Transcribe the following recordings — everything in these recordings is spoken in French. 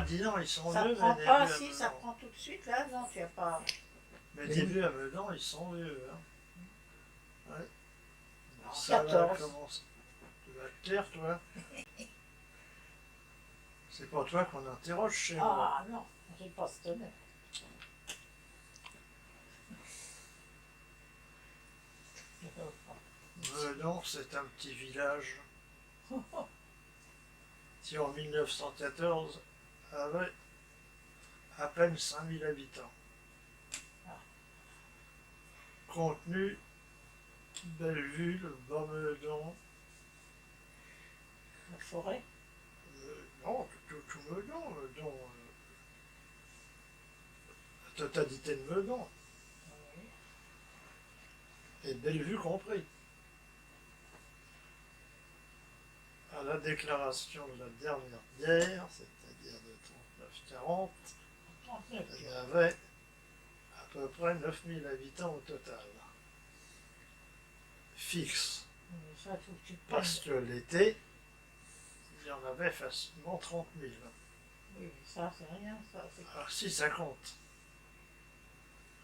dis donc, ils sont Ça vieux, prend mais pas, début à si, ça Meudon. prend tout de suite, là, non, tu as pas. Mais début à Meudon, ils sont vieux. Hein. Ouais. En Ça va 14. commencer. Tu vas te taire, toi. C'est pas toi qu'on interroge chez moi. Ah non, j'ai pas ce honneur. Meudon, c'est un petit village qui, en 1914, avait à peine 5000 habitants. Contenu, Bellevue, Bas-Meudon, La forêt. non, tout Meudon, la totalité de Meudon, Oui. et Bellevue compris. À la déclaration de la dernière guerre, c'est-à-dire de 39-40, 39. il y avait à peu près 9000 habitants au total. Fixe. Mais ça, faut que tu te Parce prennes. que l'été, il y en avait facilement 30 000. Oui, mais ça, c'est rien, ça. C'est Ah si, ça compte.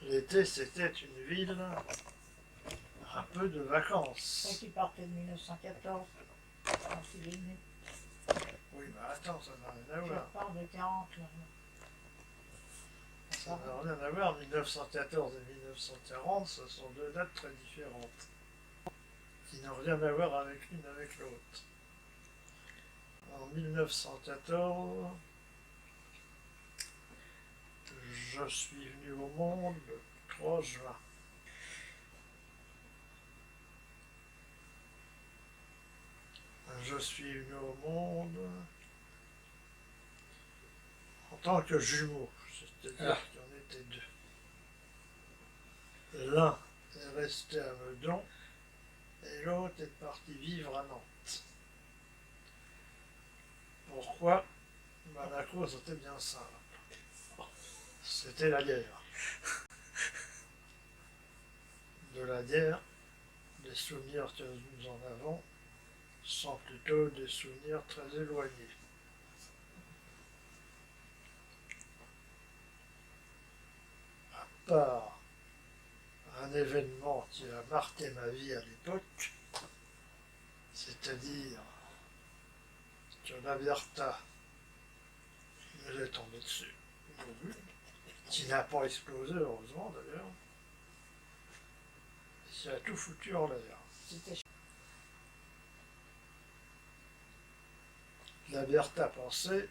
L'été, c'était une ville un peu de toi vacances. qui partais de 1914, quand il est né. Oui, mais attends, ça n'a rien à Tu voir. repars de 40, là. Ça n'a rien à voir. 1914 et 1940, ce sont deux dates très différentes, qui n'ont rien à voir avec l'une avec l'autre. En 1914, je suis venu au monde le 3 juin. Je suis venu au monde en tant que jumeau, c'est-à-dire qu'il y en était deux. L'un est resté à Meudon et l'autre est parti vivre à Nantes. Pourquoi? La cause était bien simple. C'était la guerre. De la guerre, des souvenirs que nous en avons sont plutôt des souvenirs très éloignés. À part un événement qui a marqué ma vie à l'époque, c'est-à-dire que l'Averta nous est tombé dessus, qui n'a pas explosé, heureusement d'ailleurs, et qui a tout foutu en l'air. C'était L'Averta pensait,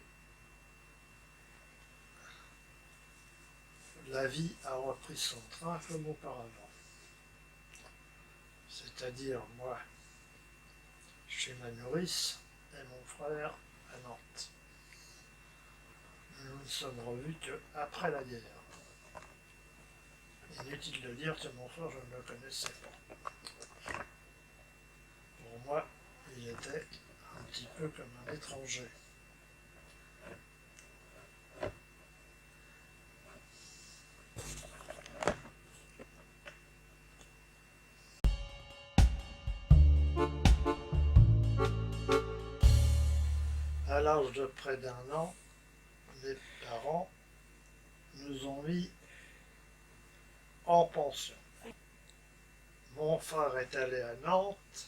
la vie a repris son train comme auparavant. C'est-à-dire moi chez ma nourrice et mon frère à Nantes. Nous ne sommes revus qu'après la guerre. Inutile de dire que mon frère, je ne le connaissais pas. Pour moi, il était un petit peu comme un étranger. À l'âge de près d'un an, mes parents nous ont mis en pension. Mon frère est allé à Nantes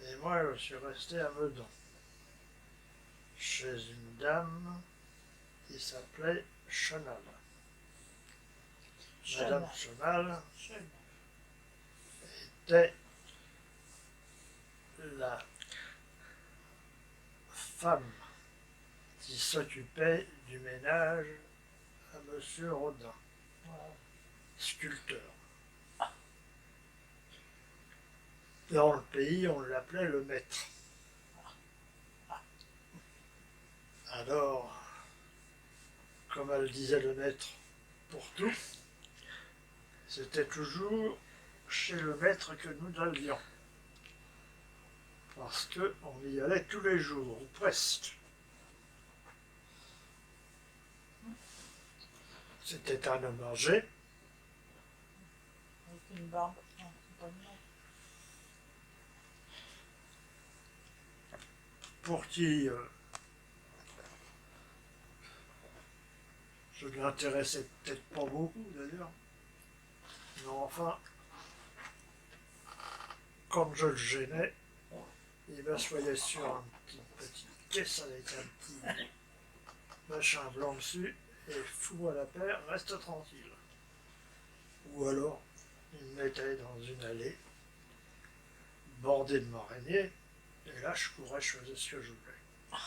et moi je suis resté à Meudon, chez une dame qui s'appelait Chenal. Madame Chenal était la femme qui s'occupait du ménage à Monsieur Rodin, sculpteur. Dans le pays, on l'appelait le maître. Alors, comme elle disait le maître pour tout, c'était toujours chez le maître que nous allions. Parce qu'on y allait tous les jours, ou presque. C'était un homme âgé, avec une barbe. Non, c'est pas une barbe. pour qui Je ne l'intéressais peut-être pas beaucoup d'ailleurs. Mais enfin, quand je le gênais, il m'assoyait sur une petite caisse avec un petit machin blanc dessus et fou à la paire, reste tranquille. Ou alors, il me mettait dans une allée bordée de maraîgers et là je courais, je faisais ce que je voulais.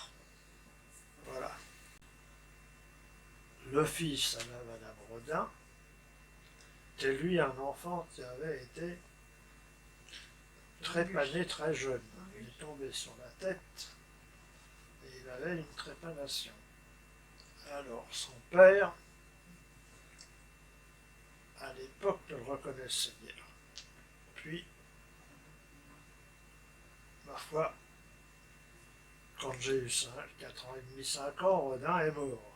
Voilà. Le fils à la Madame Rodin était lui un enfant qui avait été trépané très jeune. Il est tombé sur la tête et il avait une trépanation. Alors son père, à l'époque, ne le reconnaissait guère. Puis, ma foi, quand j'ai eu 4 ans et demi, 5 ans, Rodin est mort.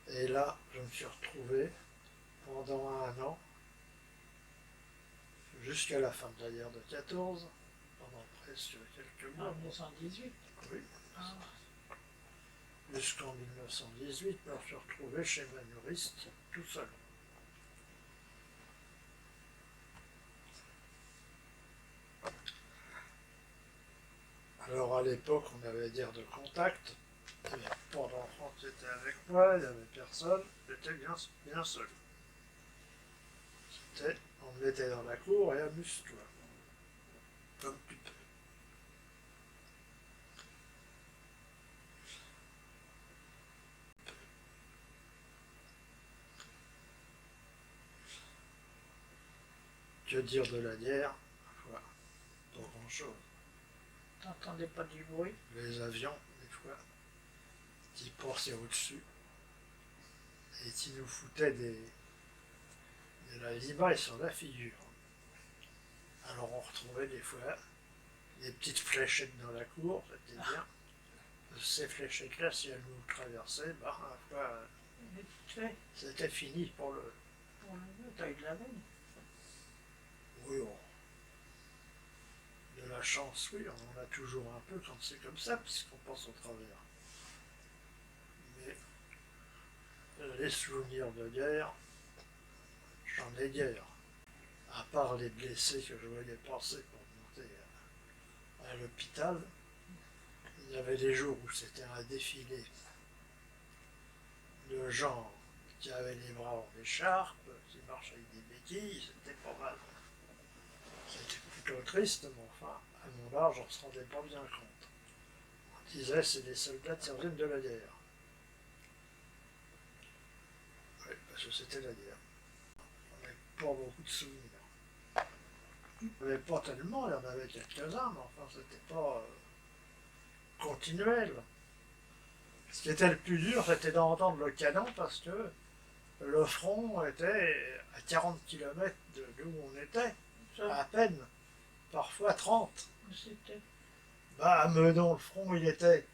Et là, je me suis retrouvé pendant un an, jusqu'à la fin de la guerre de 14, pendant presque quelques mois. En 1918. Oui. Ah. Jusqu'en 1918, je me suis retrouvé chez Manuriste, tout seul. Alors à l'époque, on avait dire de contact. Il n'y avait pas d'enfant qui était avec moi, il n'y avait personne, j'étais bien seul. On me mettait dans la cour et amuse-toi, comme tu peux. Que dire de la guerre? Voilà, pas grand-chose. T'entendais pas du bruit? Les avions, des fois, qui passaient au-dessus et qui nous foutaient de la limaille sur la figure. Alors on retrouvait des fois des petites fléchettes dans la cour, c'était bien. Ces fléchettes-là, si elles nous traversaient, bah, à la fois, c'était fini pour le... T'as eu de la veine? Oui, de la chance, oui, on en a toujours un peu quand c'est comme ça, puisqu'on passe au travers. Mais les souvenirs de guerre, j'en ai guère. À part les blessés que je voyais passer pour monter à l'hôpital, il y avait des jours où c'était un défilé de gens qui avaient les bras en écharpe, qui marchaient avec des béquilles, c'était pas mal. C'était plutôt triste, mais enfin, à mon âge, on ne se rendait pas bien compte. On disait c'est des soldats qui reviennent de la guerre. Oui, parce que c'était la guerre. On n'avait pas beaucoup de souvenirs. Il n'y en avait pas tellement, il y en avait quelques-uns, mais enfin, c'était pas continuel. Ce qui était le plus dur, c'était d'entendre le canon parce que le front était à 40 km d'où on était, à peine, parfois 30. C'était. Bah, à Meudon, le front, il était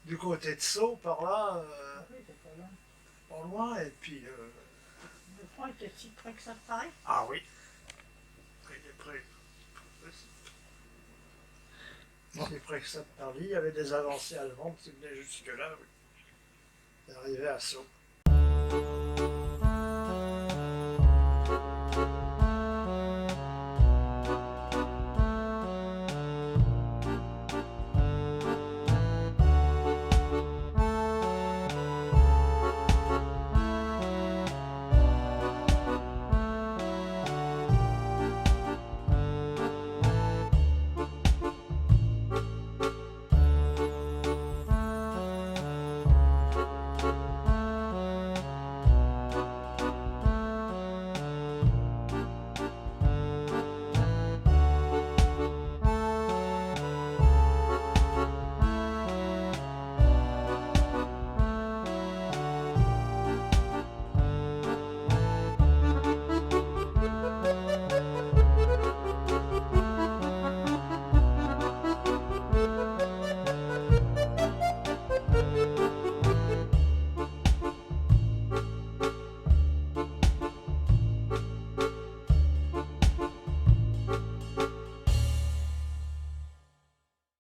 du côté de Sceaux, par là, Oui, c'est pas loin. pas loin, et puis... Le front était si près que ça te paraît? Ah oui, il est près. Si près que ça de Paris, il y avait des avancées allemandes qui venaient jusque-là, oui. Ils arrivaient à Sceaux.